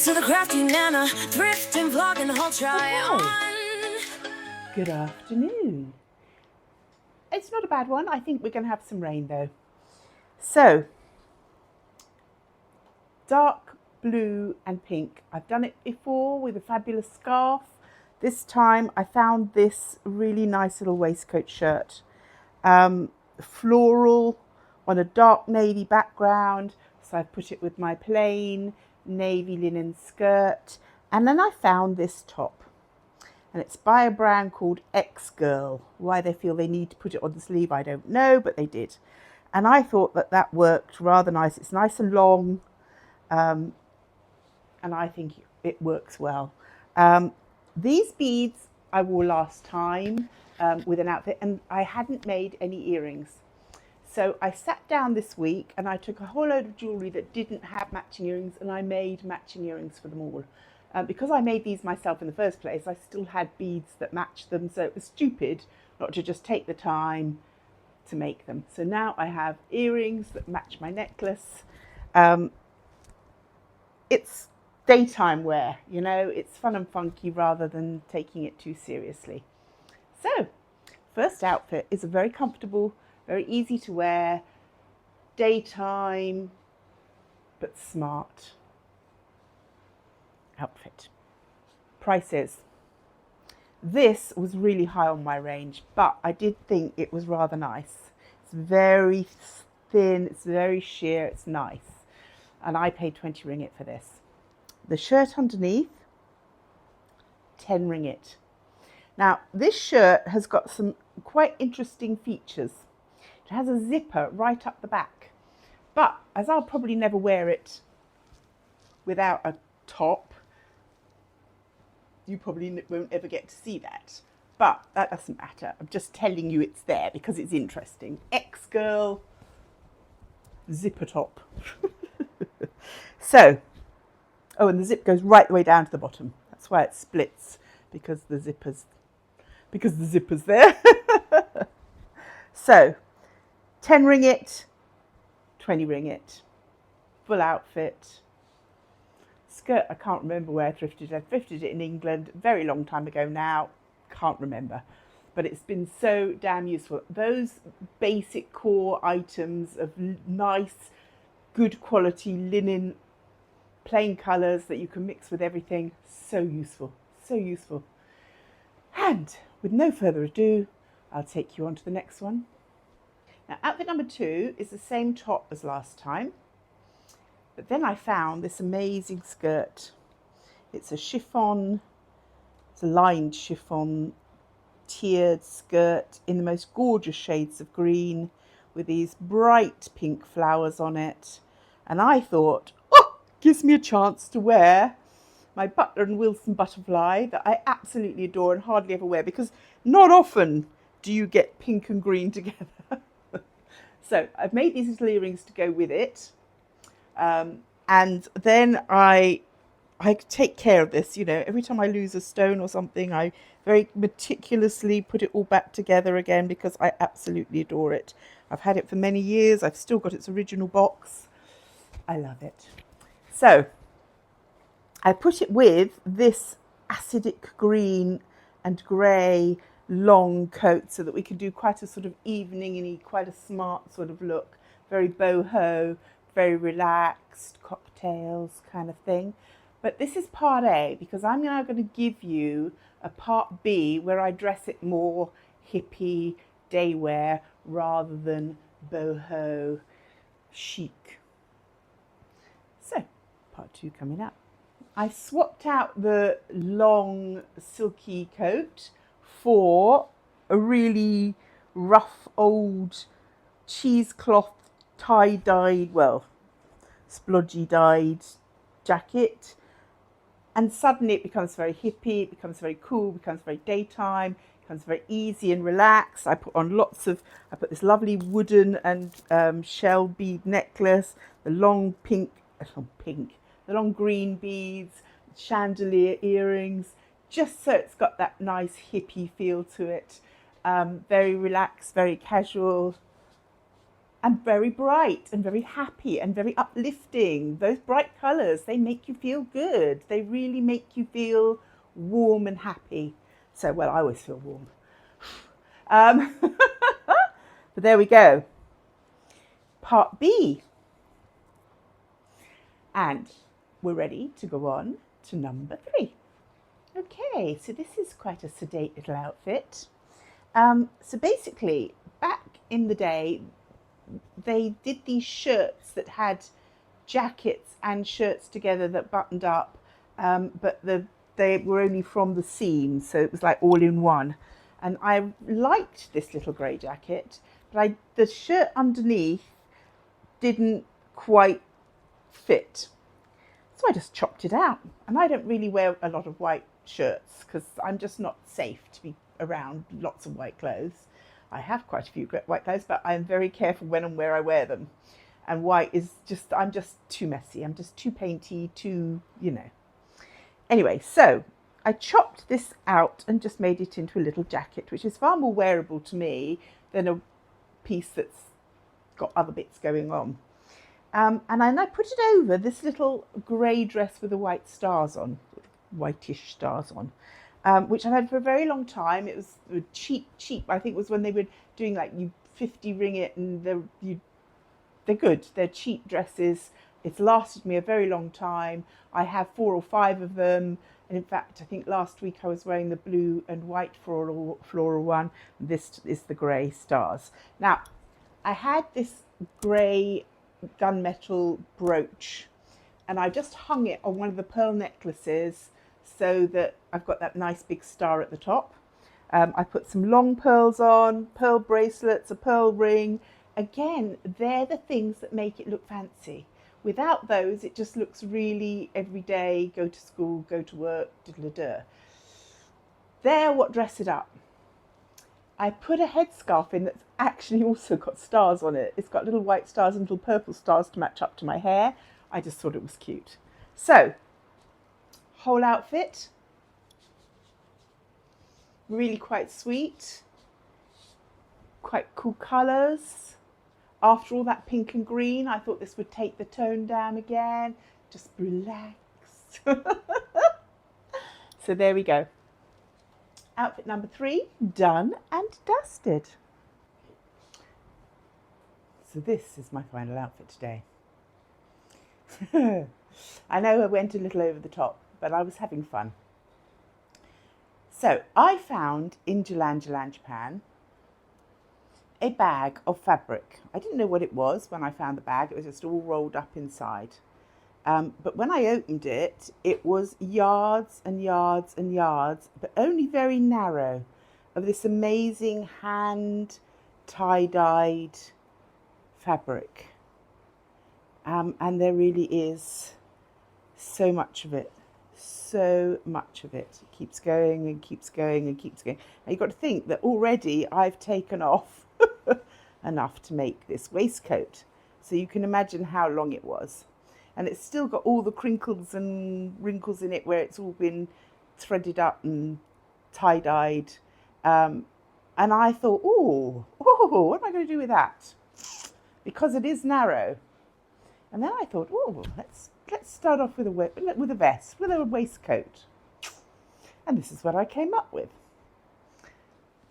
to the Crafty Nana, thrifting, vlog, and the whole try on. Good afternoon. It's not a bad one. I think we're going to have some rain though. So, dark blue and pink. I've done it before with a fabulous scarf. This time I found this really nice little waistcoat shirt. Floral on a dark navy background. So I've put it with my plain navy linen skirt. And then I found this top. And it's by a brand called X Girl. Why they feel they need to put it on the sleeve, I don't know, but they did. And I thought that that worked rather nice. It's nice and long. And I think it works well. These beads I wore last time with an outfit, and I hadn't made any earrings. So I sat down this week and I took a whole load of jewellery that didn't have matching earrings, and I made matching earrings for them all. Because I made these myself in the first place, I still had beads that matched them, so it was stupid not to just take the time to make them. So now I have earrings that match my necklace. It's daytime wear, you know, it's fun and funky rather than taking it too seriously. So, first outfit is a very comfortable, very easy to wear, daytime, but smart outfit. Prices. This was really high on my range, but I did think it was rather nice. It's very thin, it's very sheer, it's nice. And I paid 20 ringgit for this. The shirt underneath, 10 ringgit. Now, this shirt has got some quite interesting features. It has a zipper right up the back. But as I'll probably never wear it without a top, you probably won't ever get to see that. But that doesn't matter. I'm just telling you it's there because it's interesting. X-Girl zipper top. So, oh, and the zip goes right the way down to the bottom. That's why it splits, because the zipper's there. So, 10 ringgit, 20 ringgit, full outfit. Skirt, I can't remember where I thrifted. I thrifted it in England a very long time ago now. Can't remember. But it's been so damn useful. Those basic core items of nice, good quality linen, plain colours that you can mix with everything. So useful. So useful. And with no further ado, I'll take you on to the next one. Now, outfit number 2 is the same top as last time. But then I found this amazing skirt. It's a chiffon, it's a lined chiffon tiered skirt in the most gorgeous shades of green with these bright pink flowers on it. And I thought, oh, gives me a chance to wear my Butler and Wilson butterfly that I absolutely adore and hardly ever wear, because not often do you get pink and green together. So I've made these little earrings to go with it. And then I take care of this, you know, every time I lose a stone or something, I very meticulously put it all back together again because I absolutely adore it. I've had it for many years. I've still got its original box. I love it. So I put it with this acidic green and grey long coat so that we can do quite a sort of evening-y, quite a smart sort of look, very boho, very relaxed, cocktails kind of thing. But this is part A, because I'm now going to give you a part B where I dress it more hippie, day wear, rather than boho, chic. So, part 2 coming up. I swapped out the long silky coat for a really rough old cheesecloth tie-dyed, well, splodgy dyed jacket. And suddenly it becomes very hippie, it becomes very cool, it becomes very daytime, it becomes very easy and relaxed. I put this lovely wooden and shell bead necklace, the long the long green beads, chandelier earrings, just so it's got that nice hippie feel to it. Very relaxed, very casual. and very bright and very happy and very uplifting. Those bright colours, they make you feel good. They really make you feel warm and happy. So, well, I always feel warm. But there we go. Part B. And we're ready to go on to number 3. Okay, so this is quite a sedate little outfit. So basically, back in the day, they did these shirts that had jackets and shirts together that buttoned up, but they were only from the seam, so it was like all in one. And I liked this little grey jacket, but the shirt underneath didn't quite fit. So I just chopped it out. And I don't really wear a lot of white shirts because I'm just not safe to be around lots of white clothes. I have quite a few white clothes, but I'm very careful when and where I wear them. And white is just, I'm just too messy. I'm just too painty, too, you know. Anyway, so I chopped this out and just made it into a little jacket, which is far more wearable to me than a piece that's got other bits going on. And then I put it over this little grey dress with the white stars on, whitish stars on, which I've had for a very long time. It was cheap. I think it was when they were doing like you 50 ringgit, and they're good. They're cheap dresses. It's lasted me a very long time. I have 4 or 5 of them. And in fact, I think last week I was wearing the blue and white floral one. This is the grey stars. Now, I had this grey gunmetal brooch, and I just hung it on one of the pearl necklaces so that I've got that nice big star at the top. I put some long pearls on, pearl bracelets, a pearl ring. Again, they're the things that make it look fancy. Without those, it just looks really everyday, go to school, go to work, diddle-a-dur. They're what dress it up. I put a headscarf in that's actually also got stars on it. It's got little white stars and little purple stars to match up to my hair. I just thought it was cute. So, whole outfit, really quite sweet, quite cool colours. After all that pink and green, I thought this would take the tone down again. Just relax. So there we go. Outfit number 3, done and dusted. So this is my final outfit today. I know I went a little over the top, but I was having fun. So I found in Jalan, Japan, a bag of fabric. I didn't know what it was when I found the bag. It was just all rolled up inside. But when I opened it, it was yards and yards and yards, but only very narrow, of this amazing hand tie-dyed fabric. And there really is so much of it. So much of it. It keeps going and keeps going and keeps going. Now you've got to think that already I've taken off enough to make this waistcoat. So you can imagine how long it was. And it's still got all the crinkles and wrinkles in it where it's all been threaded up and tie-dyed. And I thought, what am I going to do with that? Because it is narrow. And then I thought, let's start off with a vest, with a waistcoat. And this is what I came up with.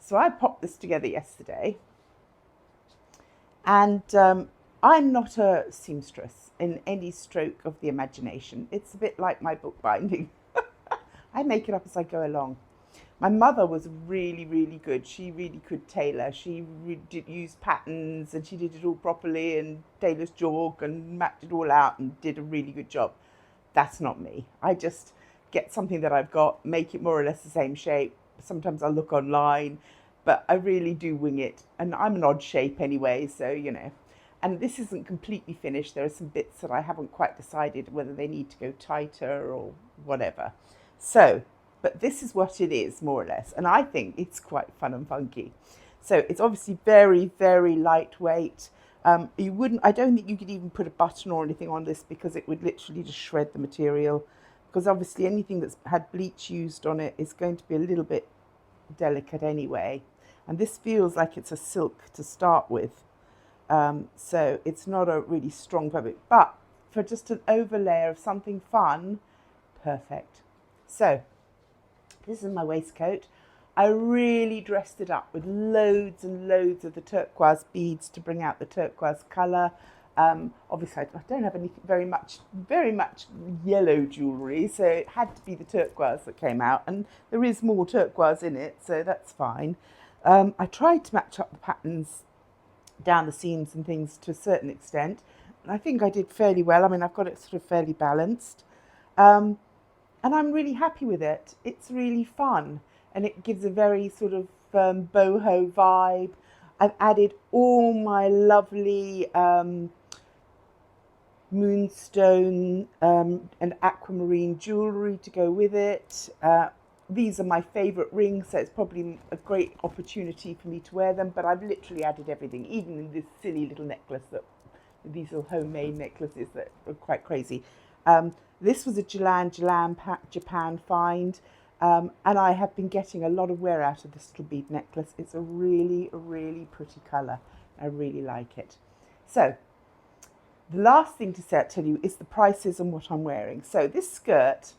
So I popped this together yesterday. And I'm not a seamstress in any stroke of the imagination. It's a bit like my bookbinding. I make it up as I go along. My mother was really, really good. She really could tailor. She did use patterns, and she did it all properly, and tailor's jork, and mapped it all out and did a really good job. That's not me. I just get something that I've got, make it more or less the same shape. Sometimes I'll look online, but I really do wing it. And I'm an odd shape anyway, so, you know. And this isn't completely finished. There are some bits that I haven't quite decided whether they need to go tighter or whatever. So, but this is what it is, more or less. And I think it's quite fun and funky. So it's obviously very, very lightweight. I don't think you could even put a button or anything on this because it would literally just shred the material. Because obviously anything that's had bleach used on it is going to be a little bit delicate anyway. And this feels like it's a silk to start with. So it's not a really strong fabric, but for just an overlay of something fun, perfect. So this is my waistcoat. I really dressed it up with loads and loads of the turquoise beads to bring out the turquoise colour. Obviously I don't have anything very much yellow jewellery, so it had to be the turquoise that came out, and there is more turquoise in it, so that's fine. I tried to match up the patterns down the seams and things to a certain extent, and I think I did fairly well. I mean, I've got it sort of fairly balanced, and I'm really happy with it. It's really fun, and it gives a very sort of boho vibe. I've added all my lovely moonstone and aquamarine jewellery to go with it. These are my favourite rings, so it's probably a great opportunity for me to wear them, but I've literally added everything, even in this silly little necklace, these are homemade necklaces that are quite crazy. This was a Japan find, and I have been getting a lot of wear out of this little bead necklace. It's a really, really pretty colour. I really like it. So the last thing to tell you is the prices and what I'm wearing. So this skirt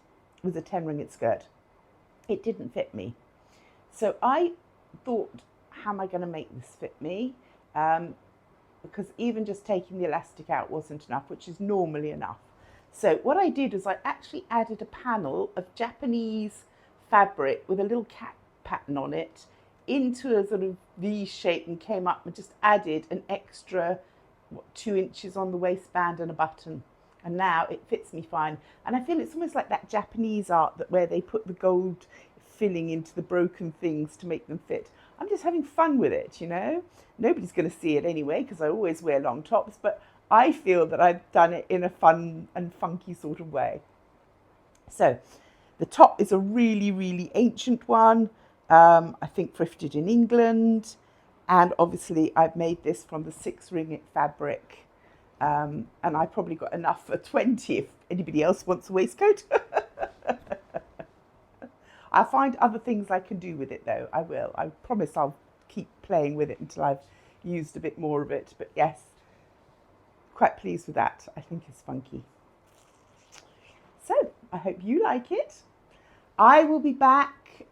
was a 10 ringgit skirt. It didn't fit me. So I thought, how am I going to make this fit me? Because even just taking the elastic out wasn't enough, which is normally enough. So what I did was I actually added a panel of Japanese fabric with a little cat pattern on it into a sort of V shape, and came up and just added an extra 2 inches on the waistband and a button, and now it fits me fine. And I feel it's almost like that Japanese art that where they put the gold filling into the broken things to make them fit. I'm just having fun with it, you know. Nobody's going to see it anyway because I always wear long tops, but I feel that I've done it in a fun and funky sort of way. So the top is a really, really ancient one. I think thrifted in England. And obviously I've made this from the 6 ringgit fabric. And I probably got enough for 20 if anybody else wants a waistcoat. I'll find other things I can do with it though. I will. I promise I'll keep playing with it until I've used a bit more of it. But yes, quite pleased with that. I think it's funky. So I hope you like it. I will be back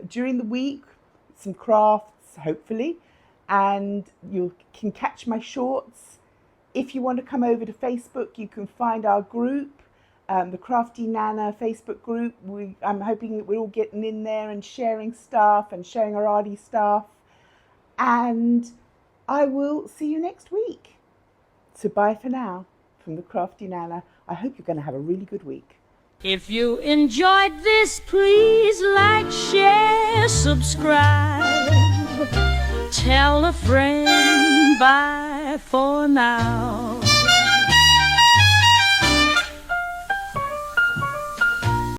during the week, some crafts hopefully, and you can catch my shorts. If you want to come over to Facebook, you can find our group, the Crafty Nana Facebook group. I'm hoping that we're all getting in there and sharing stuff and sharing our arty stuff. And I will see you next week. So bye for now from the Crafty Nana. I hope you're going to have a really good week. If you enjoyed this, please like, share, subscribe. Tell a friend, bye for now.